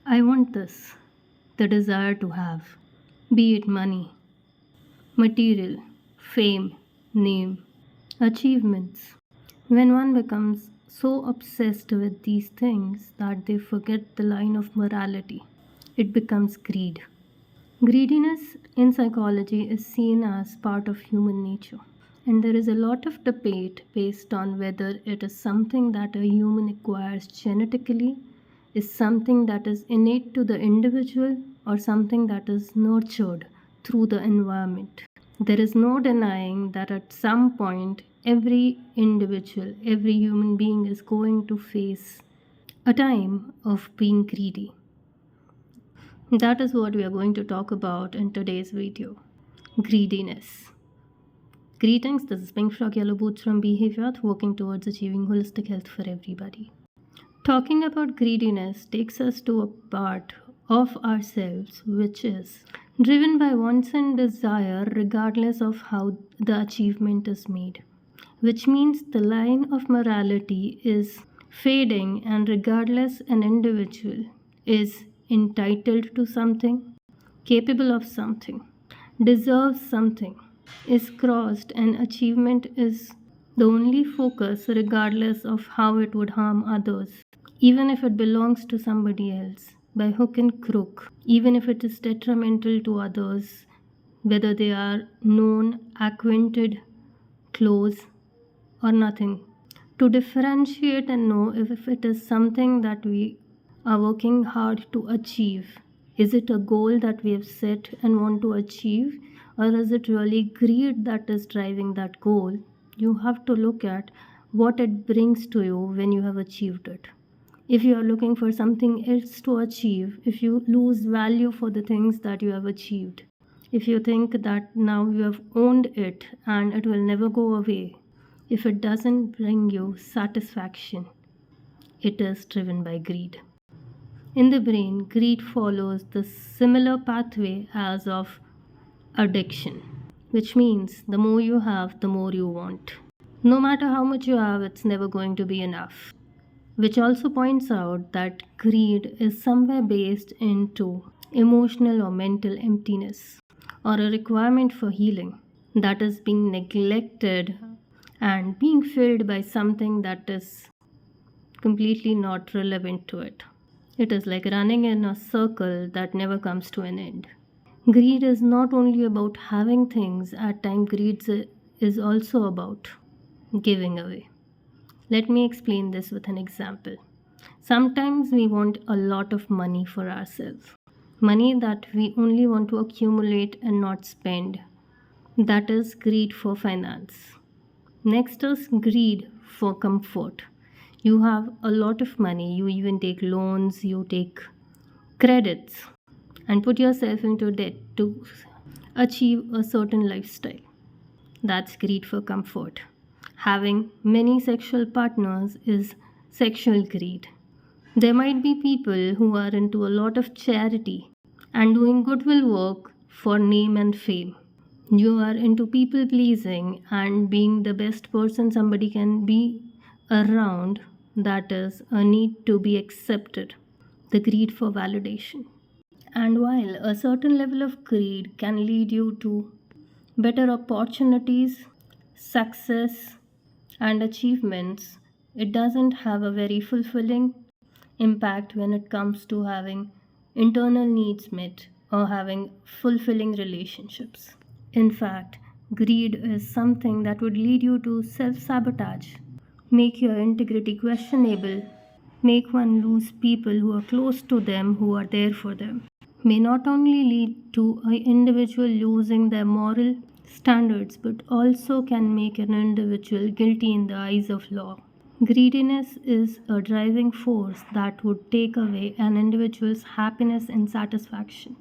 I want this, the desire to have, be it money, material, fame, name, achievements. When one becomes so obsessed with these things that they forget the line of morality, it becomes greed. Greediness in psychology is seen as part of human nature, and there is a lot of debate based on whether it is something that a human acquires genetically, is something that is innate to the individual, or something that is nurtured through the environment. There is no denying that at some point, every individual, every human being is going to face a time of being greedy. That is what we are going to talk about in today's video. Greediness. Greetings, this is Pink Frog Yellow Boots from Behavior, working towards achieving holistic health for everybody. Talking about greediness takes us to a part of ourselves which is driven by wants and desire regardless of how the achievement is made, which means the line of morality is fading, and regardless an individual is entitled to something, capable of something, deserves something, is crossed, and achievement is the only focus regardless of how it would harm others, even if it belongs to somebody else, by hook and crook, even if it is detrimental to others, whether they are known, acquainted, close, or nothing. To differentiate and know if it is something that we are working hard to achieve. Is it a goal that we have set and want to achieve, or is it really greed that is driving that goal? You have to look at what it brings to you when you have achieved it. If you are looking for something else to achieve, if you lose value for the things that you have achieved, if you think that now you have owned it and it will never go away, if it doesn't bring you satisfaction, it is driven by greed. In the brain, greed follows the similar pathway as of addiction, which means the more you have, the more you want. No matter how much you have, it's never going to be enough. Which also points out that greed is somewhere based into emotional or mental emptiness, or a requirement for healing that is being neglected and being filled by something that is completely not relevant to it. It is like running in a circle that never comes to an end. Greed is not only about having things, at times, greed is also about giving away. Let me explain this with an example. Sometimes we want a lot of money for ourselves, money that we only want to accumulate and not spend. That is greed for finance. Next is greed for comfort. You have a lot of money, you even take loans, you take credits, and put yourself into debt to achieve a certain lifestyle. That's greed for comfort. Having many sexual partners is sexual greed. There might be people who are into a lot of charity and doing goodwill work for name and fame. You are into people pleasing and being the best person somebody can be around, that is a need to be accepted, the greed for validation. And while a certain level of greed can lead you to better opportunities, success, and achievements, it doesn't have a very fulfilling impact when it comes to having internal needs met or having fulfilling relationships. In fact, greed is something that would lead you to self sabotage, make your integrity questionable, make one lose people who are close to them, who are there for them. May not only lead to an individual losing their moral standards, but also can make an individual guilty in the eyes of law. Greediness is a driving force that would take away an individual's happiness and satisfaction,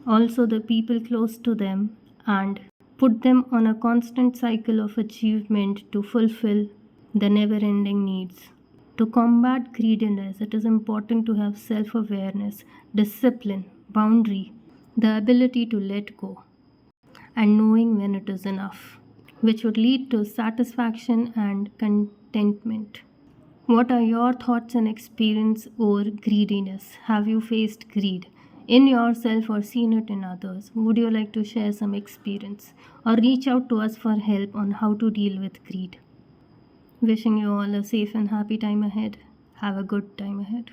also the people close to them, and put them on a constant cycle of achievement to fulfill the never ending needs. To combat greediness, it is important to have self awareness, discipline, boundary, the ability to let go, and knowing when it is enough, which would lead to satisfaction and contentment. What are your thoughts and experience over greediness? Have you faced greed in yourself or seen it in others? Would you like to share some experience or reach out to us for help on how to deal with greed? Wishing you all a safe and happy time ahead. Have a good time ahead.